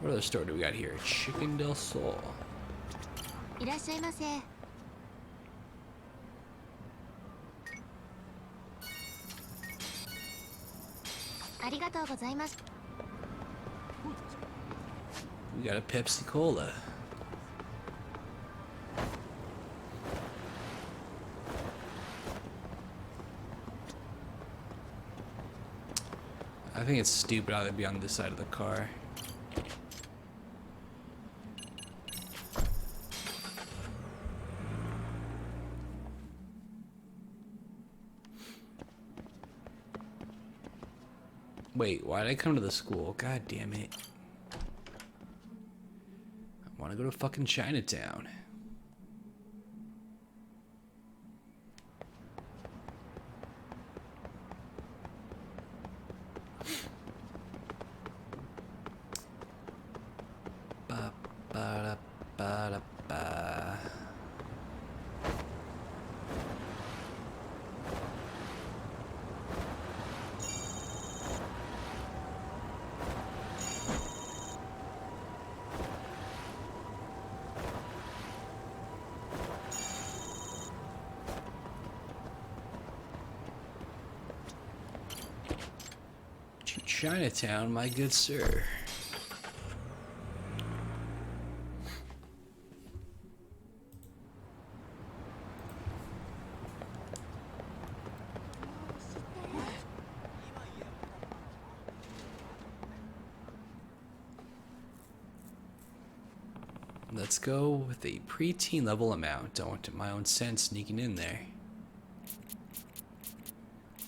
What other store do we got here? Chicken del Sol. いらっしゃいませ。ありがとうございます。 We got a Pepsi Cola. I think it's stupid how they'd be on this side of the car. Wait, why did I come to the school? God damn it. I want to go to fucking Chinatown. Ba ba da ba da ba. To Chinatown, my good sir. Let's go with a preteen level amount. Don't want my own scent sneaking in there.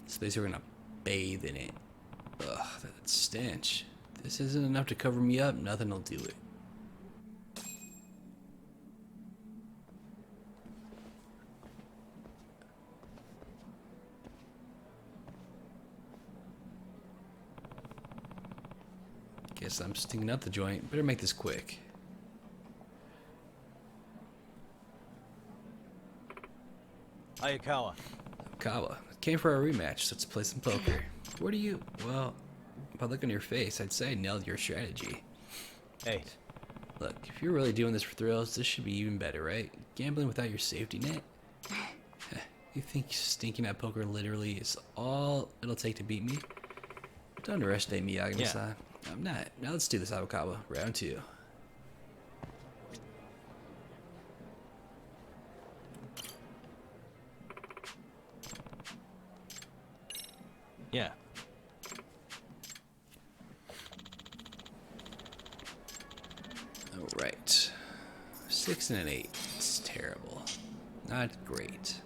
So basically we're gonna bathe in it. Ugh, that stench. This isn't enough to cover me up, nothing will do it. Guess I'm stinking up the joint. Better make this quick. Hayakawa. Kawa, came for a rematch. Let's play some poker. What do you... Well, by looking on your face, I'd say I nailed your strategy. Hey, Look, if you're really doing this for thrills, this should be even better, right? Gambling without your safety net? You think stinking at poker literally is all it'll take to beat me? Don't underestimate me, Yagami-san. I'm not. Now let's do this, Hayakawa. Round 2. yeah. Alright. 6 and an 8. It's terrible. Not great.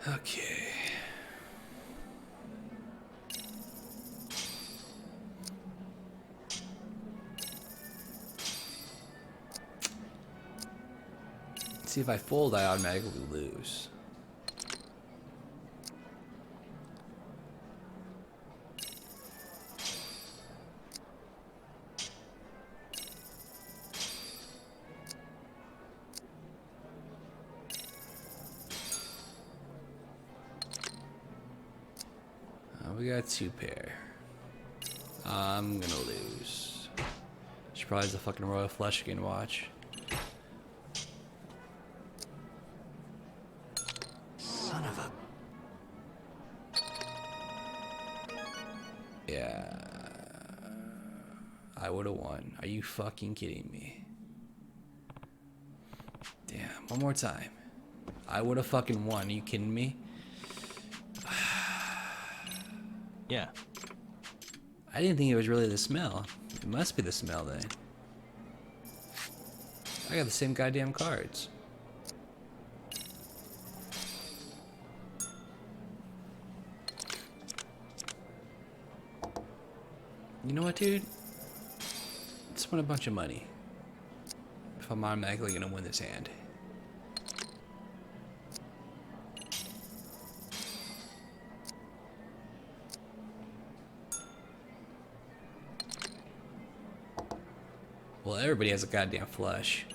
Okay. See, if I fold, I automatically lose. We got 2 pair. I'm gonna lose. She probably has a fucking Royal Flush again, watch. Son of a... Yeah. I would've won. Are you fucking kidding me? Damn, one more time. I would've fucking won. Are you kidding me? Yeah. I didn't think it was really the smell. It must be the smell then. I got the same goddamn cards. You know what, dude? Just won a bunch of money. If I'm automatically gonna win this hand. Well, everybody has a goddamn flush.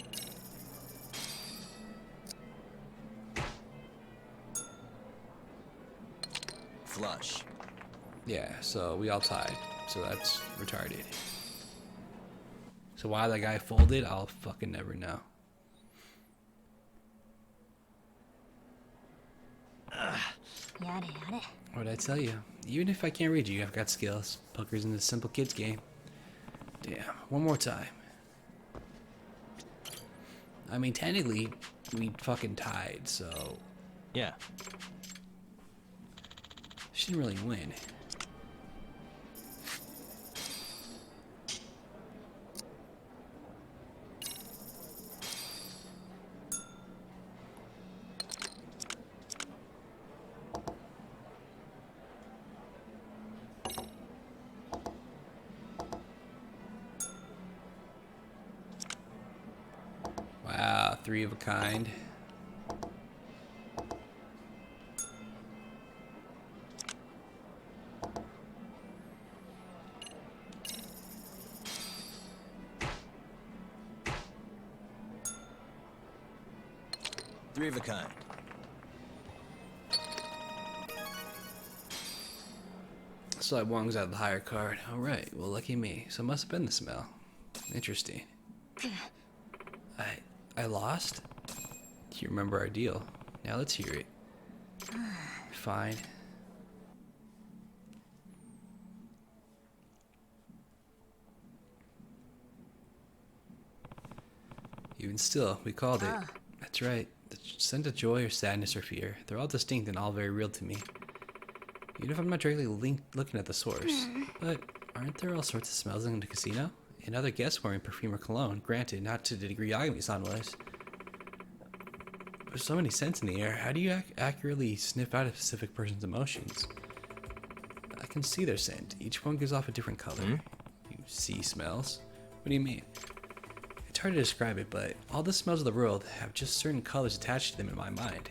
Flush. Yeah, so we all tied. So that's retarded. So why that guy folded, I'll fucking never know. What'd I tell you? Even if I can't read you, I've got skills. Poker's in this simple kids game. Damn, one more time. I mean, technically, we fucking tied, so Yeah. she didn't really win. Wow, 3 of a kind. Three of a kind. So I Wong's out of the higher card. Alright, well lucky me. So it must have been the smell. Interesting. I lost? You remember our deal. Now let's hear it. Fine. Even still, we called it. That's right. The scent of joy or sadness or fear. They're all distinct and all very real to me. Even if I'm not directly looking at the source. But aren't there all sorts of smells in the casino? And other guests wearing perfume or cologne. Granted, not to the degree Yagami-san was. There's so many scents in the air. How do you accurately sniff out a specific person's emotions? I can see their scent. Each one gives off a different color. You see smells? What do you mean? It's hard to describe it, but all the smells of the world have just certain colors attached to them in my mind.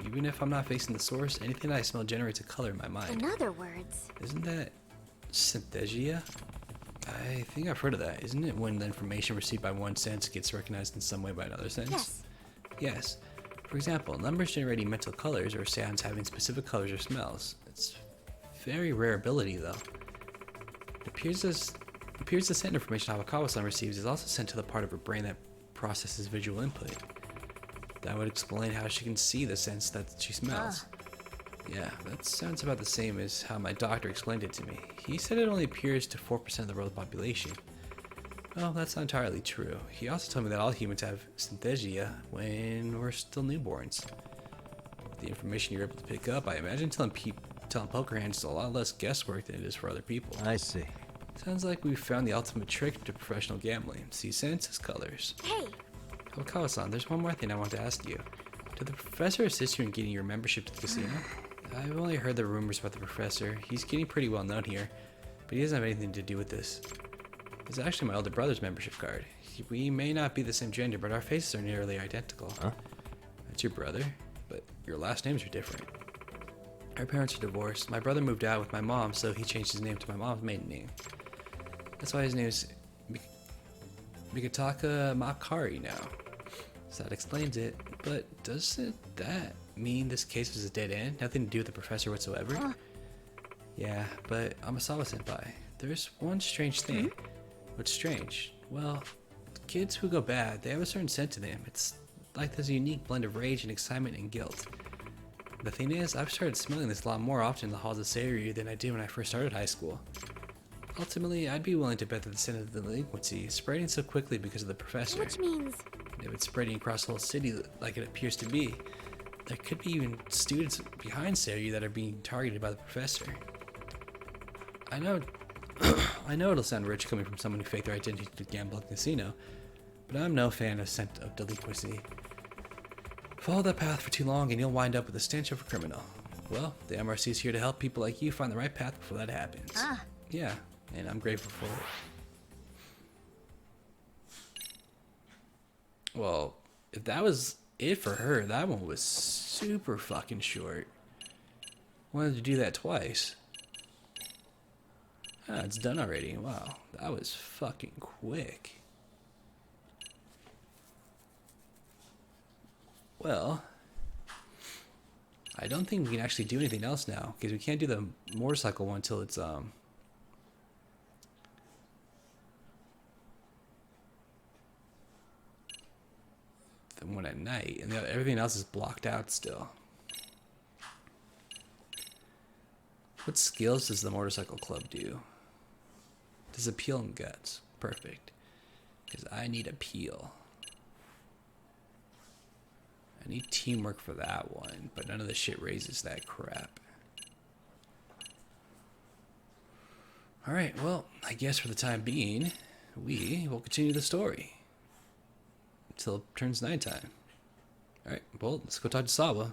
Even if I'm not facing the source, anything that I smell generates a color in my mind. In other words, Isn't that synthesia? I think I've heard of that. Isn't it when the information received by one sense gets recognized in some way by another sense? yes. Yes. For example, numbers generating mental colors or sounds having specific colors or smells. It's very rare ability though. It appears the scent information Havakawa-san receives is also sent to the part of her brain that processes visual input. That would explain how she can see the scents that she smells. Yeah, that sounds about the same as how my doctor explained it to me. He said it only appears to 4% of the world's population. Well, that's not entirely true. He also told me that all humans have synthesia when we're still newborns. The information you're able to pick up, I imagine telling poker hands is a lot less guesswork than it is for other people. I see. Sounds like we've found the ultimate trick to professional gambling. See sense as colors. Hey, Havakawa-san, there's one more thing I want to ask you. Did the professor assist you in getting your membership to the casino? I've only heard the rumors about the professor. He's getting pretty well known here, but he doesn't have anything to do with this. It's actually my older brother's membership card. We may not be the same gender, but our faces are nearly identical. Huh? That's your brother, but your last names are different. Our parents are divorced. My brother moved out with my mom, so he changed his name to my mom's maiden name. That's why his name is Mikitaka Makari now. So that explains it. But doesn't that mean this case was a dead end? Nothing to do with the professor whatsoever? Yeah, but Amasawa-senpai, there's one strange thing. What's strange? Well, kids who go bad, they have a certain scent to them. It's like this unique blend of rage and excitement and guilt. The thing is, I've started smelling this a lot more often in the halls of Seiryu than I did when I first started high school. Ultimately, I'd be willing to bet that the scent of delinquency is spreading so quickly because of the professor. Which means If it's spreading across the whole city like it appears to be, there could be even students behind Seiryu that are being targeted by the professor. I know I know it'll sound rich coming from someone who faked their identity to gamble at the casino, but I'm no fan of scent of delinquency. Follow that path for too long and you'll wind up with the stench of a criminal. Well, the MRC is here to help people like you find the right path before that happens. Yeah, and I'm grateful for it. Well, if that was it for her, that one was super fucking short. Wanted to do that twice. Ah, it's done already. Wow, that was fucking quick. Well, I don't think we can actually do anything else now, because we can't do the motorcycle one until it's, the one at night, and everything else is blocked out still. What skills does the motorcycle club do? Does appeal and guts. Perfect. Because I need appeal. I need teamwork for that one, but none of the shit raises that crap. Alright, well, I guess for the time being, we will continue the story until it turns nighttime. Alright, well, let's go talk to Sawa.